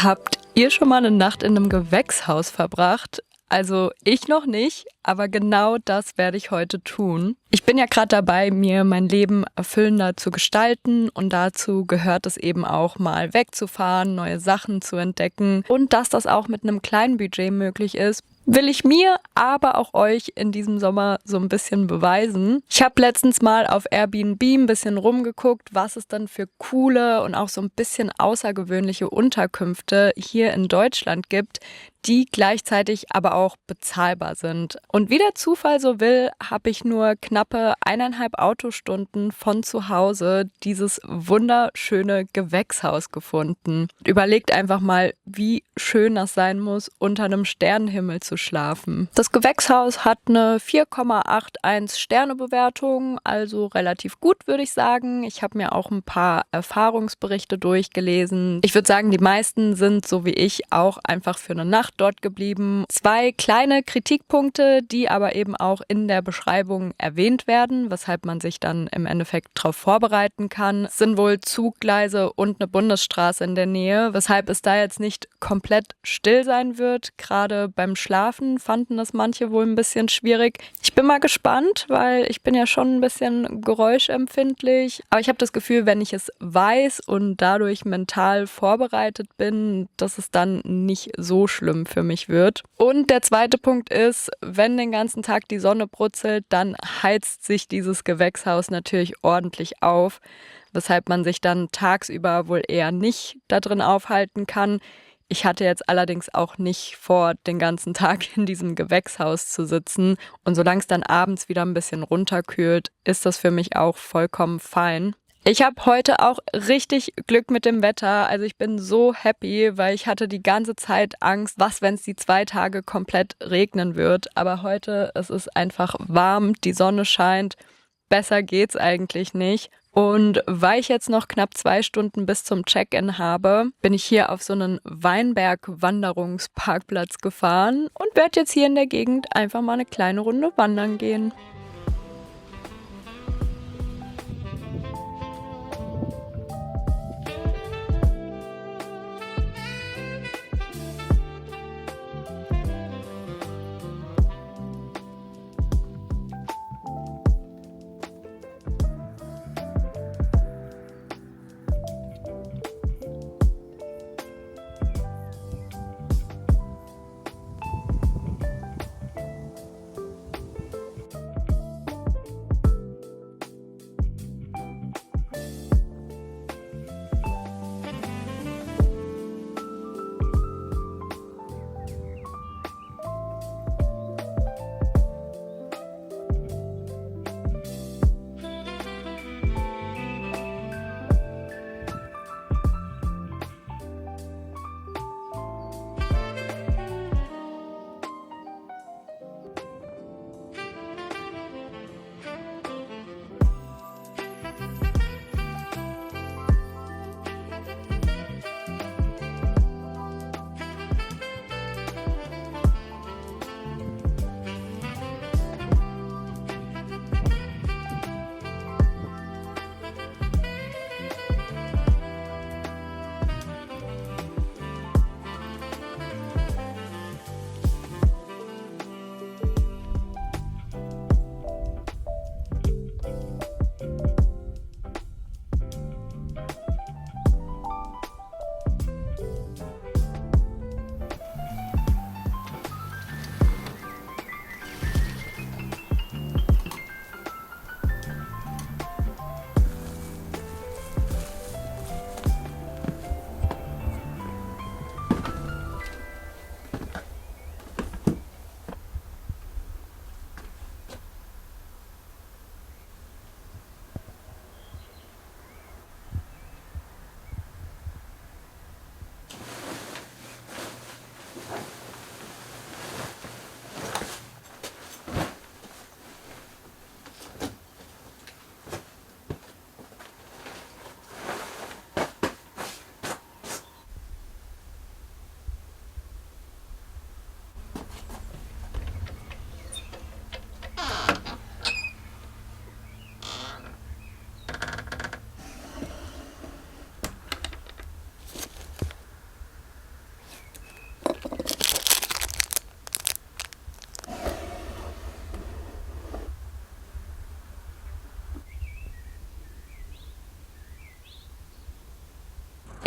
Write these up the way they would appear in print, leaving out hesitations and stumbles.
Habt ihr schon mal eine Nacht in einem Gewächshaus verbracht? Also ich noch nicht, aber genau das werde ich heute tun. Ich bin ja gerade dabei, mir mein Leben erfüllender zu gestalten und dazu gehört es eben auch mal wegzufahren, neue Sachen zu entdecken und dass das auch mit einem kleinen Budget möglich ist, will ich mir, aber auch euch in diesem Sommer so ein bisschen beweisen. Ich habe letztens mal auf Airbnb ein bisschen rumgeguckt, was es dann für coole und auch so ein bisschen außergewöhnliche Unterkünfte hier in Deutschland gibt, die gleichzeitig aber auch bezahlbar sind. Und wie der Zufall so will, habe ich nur knappe 1,5 Autostunden von zu Hause dieses wunderschöne Gewächshaus gefunden. Überlegt einfach mal, wie schön das sein muss, unter einem Sternenhimmel zu schlafen. Das Gewächshaus hat eine 4,81 Sternebewertung, also relativ gut, würde ich sagen. Ich habe mir auch ein paar Erfahrungsberichte durchgelesen. Ich würde sagen, die meisten sind, so wie ich, auch einfach für eine Nacht dort geblieben. 2 kleine Kritikpunkte, die aber eben auch in der Beschreibung erwähnt werden, weshalb man sich dann im Endeffekt darauf vorbereiten kann, es sind wohl Zuggleise und eine Bundesstraße in der Nähe, weshalb es da jetzt nicht komplett still sein wird. Gerade beim Schlafen fanden das manche wohl ein bisschen schwierig. Ich bin mal gespannt, weil ich bin ja schon ein bisschen geräuschempfindlich, aber ich habe das Gefühl, wenn ich es weiß und dadurch mental vorbereitet bin, dass es dann nicht so schlimm für mich wird. Und der zweite Punkt ist, wenn den ganzen Tag die Sonne brutzelt, dann heizt sich dieses Gewächshaus natürlich ordentlich auf, weshalb man sich dann tagsüber wohl eher nicht da drin aufhalten kann. Ich hatte jetzt allerdings auch nicht vor, den ganzen Tag in diesem Gewächshaus zu sitzen. Und solange es dann abends wieder ein bisschen runterkühlt, ist das für mich auch vollkommen fein. Ich habe heute auch richtig Glück mit dem Wetter. Also ich bin so happy, weil ich hatte die ganze Zeit Angst, was, wenn es die 2 Tage komplett regnen wird. Aber heute, es ist einfach warm, die Sonne scheint. Besser geht's eigentlich nicht. Und weil ich jetzt noch knapp 2 Stunden bis zum Check-in habe, bin ich hier auf so einen Weinberg-Wanderungsparkplatz gefahren und werde jetzt hier in der Gegend einfach mal eine kleine Runde wandern gehen.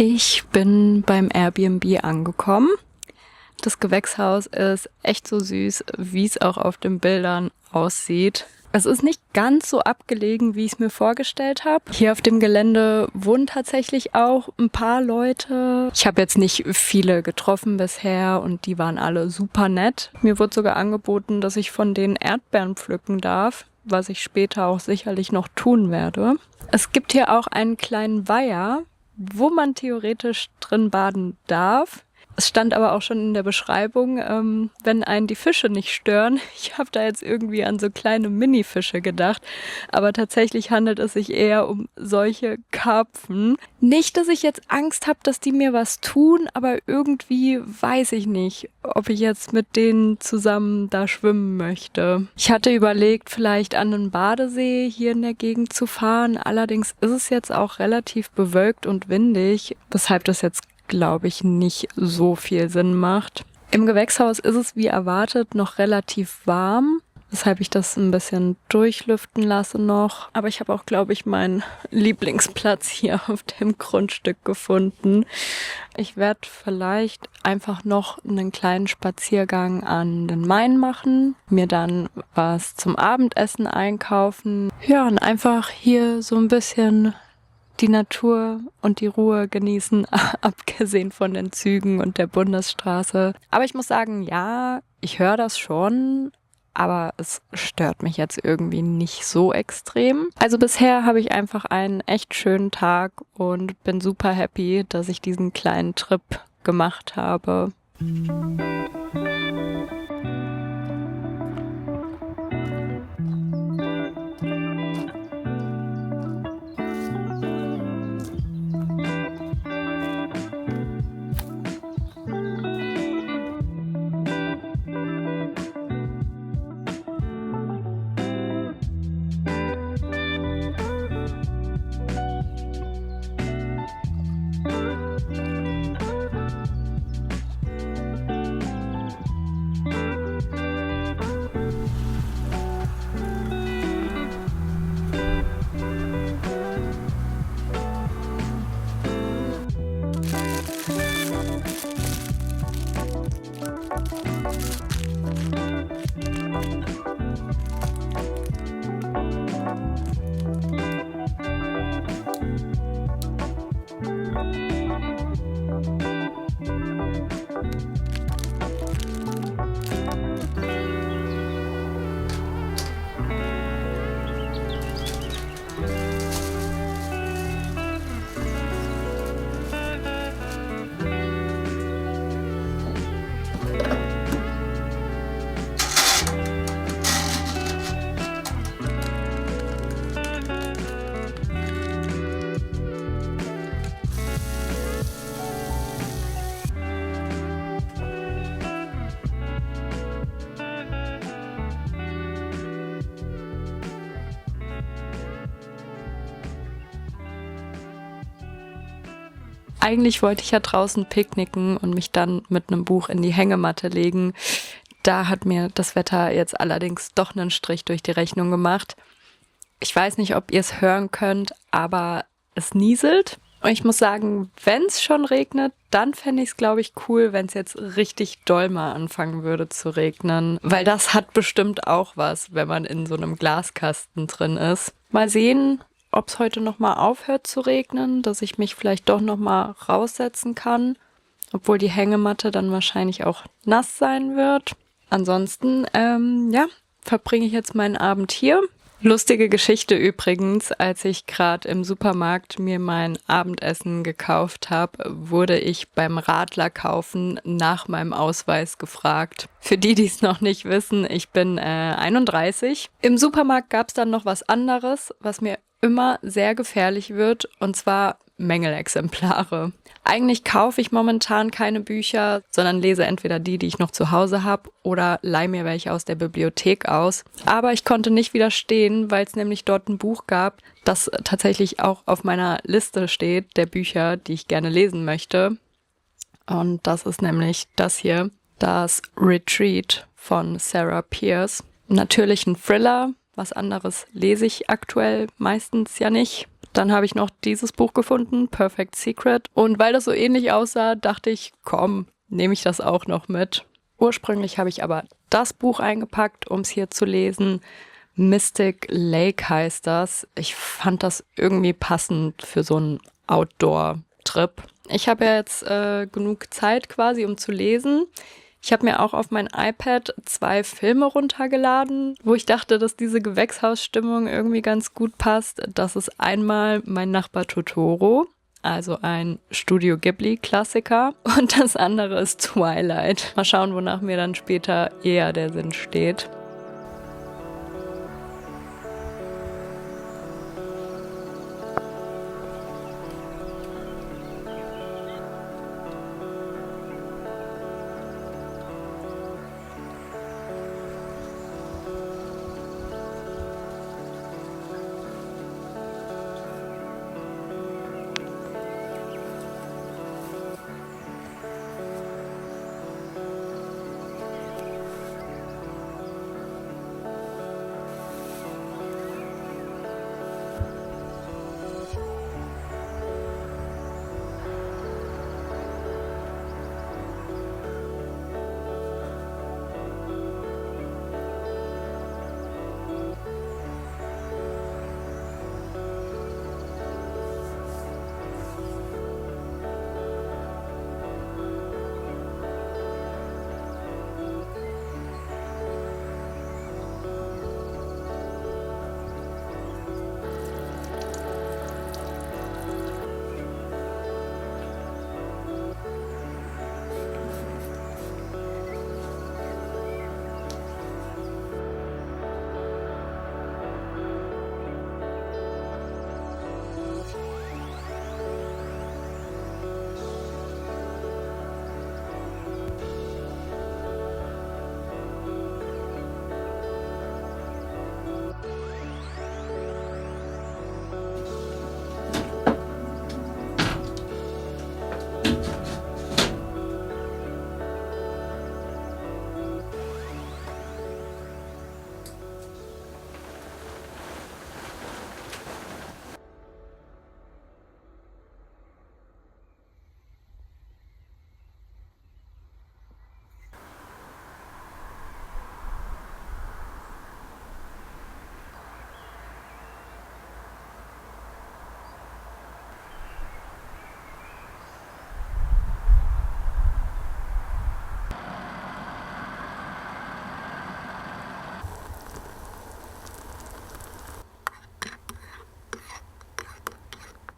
Ich bin beim Airbnb angekommen. Das Gewächshaus ist echt so süß, wie es auch auf den Bildern aussieht. Es ist nicht ganz so abgelegen, wie ich es mir vorgestellt habe. Hier auf dem Gelände wohnen tatsächlich auch ein paar Leute. Ich habe jetzt nicht viele getroffen bisher und die waren alle super nett. Mir wurde sogar angeboten, dass ich von denen Erdbeeren pflücken darf, was ich später auch sicherlich noch tun werde. Es gibt hier auch einen kleinen Weiher, wo man theoretisch drin baden darf. Es stand aber auch schon in der Beschreibung, wenn einen die Fische nicht stören. Ich habe da jetzt irgendwie an so kleine Mini-Fische gedacht, aber tatsächlich handelt es sich eher um solche Karpfen. Nicht, dass ich jetzt Angst habe, dass die mir was tun, aber irgendwie weiß ich nicht, ob ich jetzt mit denen zusammen da schwimmen möchte. Ich hatte überlegt, vielleicht an einen Badesee hier in der Gegend zu fahren. Allerdings ist es jetzt auch relativ bewölkt und windig, weshalb das jetzt glaube ich, nicht so viel Sinn macht. Im Gewächshaus ist es wie erwartet noch relativ warm, weshalb ich das ein bisschen durchlüften lasse noch. Aber ich habe auch, glaube ich, meinen Lieblingsplatz hier auf dem Grundstück gefunden. Ich werde vielleicht einfach noch einen kleinen Spaziergang an den Main machen, mir dann was zum Abendessen einkaufen. Ja, und einfach hier so ein bisschen die Natur und die Ruhe genießen, abgesehen von den Zügen und der Bundesstraße. Aber ich muss sagen, ja, ich höre das schon, aber es stört mich jetzt irgendwie nicht so extrem. Also bisher habe ich einfach einen echt schönen Tag und bin super happy, dass ich diesen kleinen Trip gemacht habe. Eigentlich wollte ich ja draußen picknicken und mich dann mit einem Buch in die Hängematte legen. Da hat mir das Wetter jetzt allerdings doch einen Strich durch die Rechnung gemacht. Ich weiß nicht, ob ihr es hören könnt, aber es nieselt. Und ich muss sagen, wenn es schon regnet, dann fände ich es, glaube ich, cool, wenn es jetzt richtig doll mal anfangen würde zu regnen. Weil das hat bestimmt auch was, wenn man in so einem Glaskasten drin ist. Mal sehen, ob es heute nochmal aufhört zu regnen, dass ich mich vielleicht doch nochmal raussetzen kann, obwohl die Hängematte dann wahrscheinlich auch nass sein wird. Ansonsten, verbringe ich jetzt meinen Abend hier. Lustige Geschichte übrigens, als ich gerade im Supermarkt mir mein Abendessen gekauft habe, wurde ich beim Radler kaufen nach meinem Ausweis gefragt. Für die, die es noch nicht wissen, ich bin 31. Im Supermarkt gab es dann noch was anderes, was mir immer sehr gefährlich wird, und zwar Mängelexemplare. Eigentlich kaufe ich momentan keine Bücher, sondern lese entweder die ich noch zu Hause habe, oder leihe mir welche aus der Bibliothek aus. Aber ich konnte nicht widerstehen, weil es nämlich dort ein Buch gab, das tatsächlich auch auf meiner Liste steht, der Bücher, die ich gerne lesen möchte. Und das ist nämlich das hier, das Retreat von Sarah Pearse. Natürlich ein Thriller. Was anderes lese ich aktuell meistens ja nicht. Dann habe ich noch dieses Buch gefunden, Perfect Secret. Und weil das so ähnlich aussah, dachte ich, komm, nehme ich das auch noch mit. Ursprünglich habe ich aber das Buch eingepackt, um es hier zu lesen. Mystic Lake heißt das. Ich fand das irgendwie passend für so einen Outdoor-Trip. Ich habe ja jetzt genug Zeit quasi, um zu lesen. Ich habe mir auch auf mein iPad 2 Filme runtergeladen, wo ich dachte, dass diese Gewächshausstimmung irgendwie ganz gut passt. Das ist einmal Mein Nachbar Totoro, also ein Studio Ghibli-Klassiker. Und das andere ist Twilight. Mal schauen, wonach mir dann später eher der Sinn steht.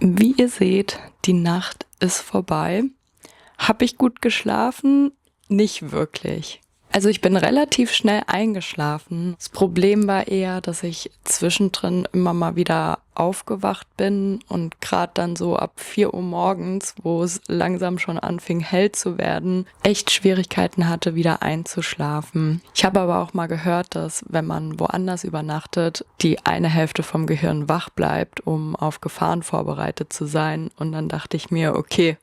Wie ihr seht, die Nacht ist vorbei. Habe ich gut geschlafen? Nicht wirklich. Also ich bin relativ schnell eingeschlafen. Das Problem war eher, dass ich zwischendrin immer mal wieder aufgewacht bin und gerade dann so ab 4 Uhr morgens, wo es langsam schon anfing hell zu werden, echt Schwierigkeiten hatte, wieder einzuschlafen. Ich habe aber auch mal gehört, dass wenn man woanders übernachtet, die eine Hälfte vom Gehirn wach bleibt, um auf Gefahren vorbereitet zu sein. Und dann dachte ich mir, okay,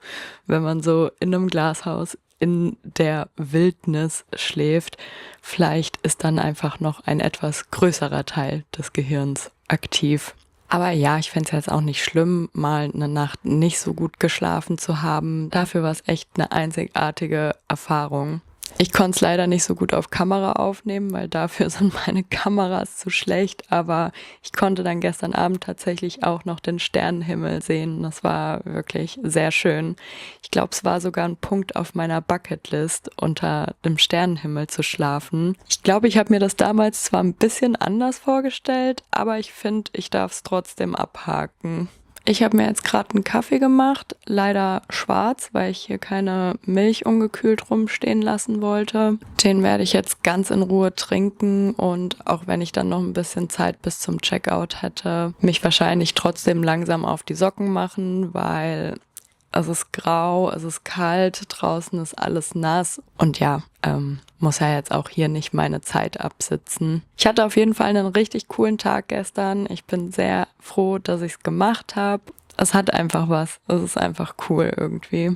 wenn man so in einem Glashaus in der Wildnis schläft, vielleicht ist dann einfach noch ein etwas größerer Teil des Gehirns aktiv. Aber ja, ich fände es jetzt auch nicht schlimm, mal eine Nacht nicht so gut geschlafen zu haben. Dafür war es echt eine einzigartige Erfahrung. Ich konnte es leider nicht so gut auf Kamera aufnehmen, weil dafür sind meine Kameras zu schlecht. Aber ich konnte dann gestern Abend tatsächlich auch noch den Sternenhimmel sehen. Das war wirklich sehr schön. Ich glaube, es war sogar ein Punkt auf meiner Bucketlist, unter dem Sternenhimmel zu schlafen. Ich glaube, ich habe mir das damals zwar ein bisschen anders vorgestellt, aber ich finde, ich darf es trotzdem abhaken. Ich habe mir jetzt gerade einen Kaffee gemacht, leider schwarz, weil ich hier keine Milch ungekühlt rumstehen lassen wollte. Den werde ich jetzt ganz in Ruhe trinken und auch wenn ich dann noch ein bisschen Zeit bis zum Checkout hätte, mich wahrscheinlich trotzdem langsam auf die Socken machen, weil es ist grau, es ist kalt, draußen ist alles nass und ja, muss ja jetzt auch hier nicht meine Zeit absitzen. Ich hatte auf jeden Fall einen richtig coolen Tag gestern. Ich bin sehr froh, dass ich es gemacht habe. Es hat einfach was. Es ist einfach cool irgendwie.